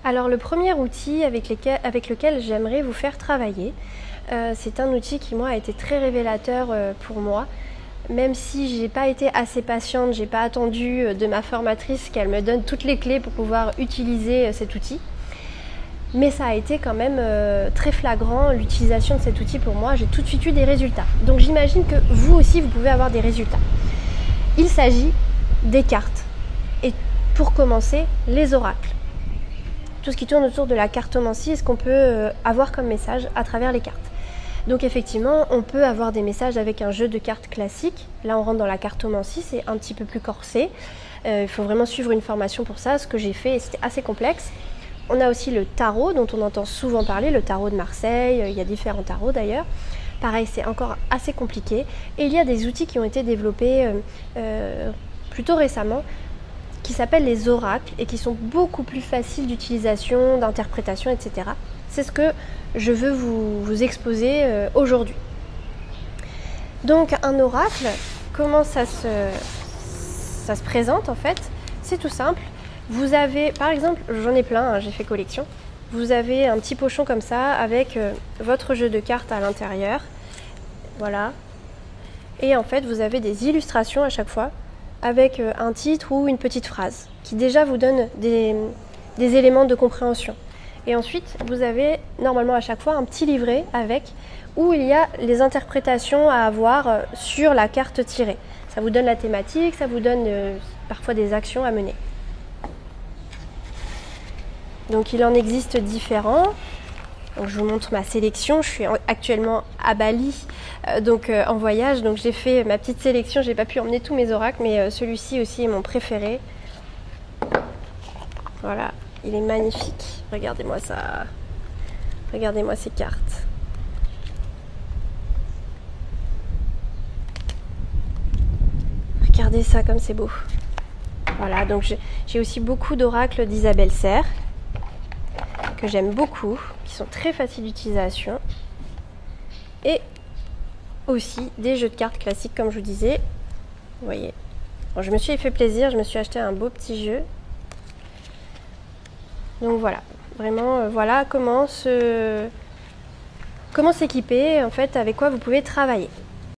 Alors le premier outil avec lequel j'aimerais vous faire travailler, c'est un outil qui moi a été très révélateur pour moi. Même si j'ai pas été assez patiente, j'ai pas attendu de ma formatrice qu'elle me donne toutes les clés pour pouvoir utiliser cet outil. Mais ça a été quand même très flagrant l'utilisation de cet outil pour moi. J'ai tout de suite eu des résultats. Donc j'imagine que vous aussi vous pouvez avoir des résultats. Il s'agit des cartes. Et pour commencer, les oracles. Tout ce qui tourne autour de la cartomancie et ce qu'on peut avoir comme message à travers les cartes. Donc effectivement, on peut avoir des messages avec un jeu de cartes classique. Là, on rentre dans la cartomancie, c'est un petit peu plus corsé. Il faut vraiment suivre une formation pour ça, ce que j'ai fait, et c'était assez complexe. On a aussi le tarot, dont on entend souvent parler, le tarot de Marseille, il y a différents tarots d'ailleurs. Pareil, c'est encore assez compliqué. Et il y a des outils qui ont été développés plutôt récemment, qui s'appellent les oracles et qui sont beaucoup plus faciles d'utilisation, d'interprétation, etc. C'est ce que je veux vous exposer aujourd'hui. Donc un oracle, comment ça se présente en fait? C'est tout simple. Vous avez, par exemple, j'en ai plein, hein, j'ai fait collection. Vous avez un petit pochon comme ça avec votre jeu de cartes à l'intérieur. Voilà. Et en fait, vous avez des illustrations à chaque fois avec un titre ou une petite phrase qui déjà vous donne des éléments de compréhension. Et ensuite, vous avez normalement à chaque fois un petit livret avec où il y a les interprétations à avoir sur la carte tirée. Ça vous donne la thématique, ça vous donne parfois des actions à mener. Donc il en existe différents. Donc, je vous montre ma sélection. Je suis actuellement à Bali, en voyage. Donc j'ai fait ma petite sélection. J'ai pas pu emmener tous mes oracles, mais celui-ci aussi est mon préféré. Voilà, il est magnifique. Regardez-moi ça. Regardez-moi ces cartes. Regardez ça comme c'est beau. Voilà, donc j'ai aussi beaucoup d'oracles d'Isabelle Serre que j'aime beaucoup, qui sont très faciles d'utilisation, et aussi des jeux de cartes classiques comme je vous disais. Vous voyez, bon, je me suis fait plaisir, je me suis acheté un beau petit jeu. Donc voilà, vraiment voilà comment s'équiper, en fait, avec quoi vous pouvez travailler.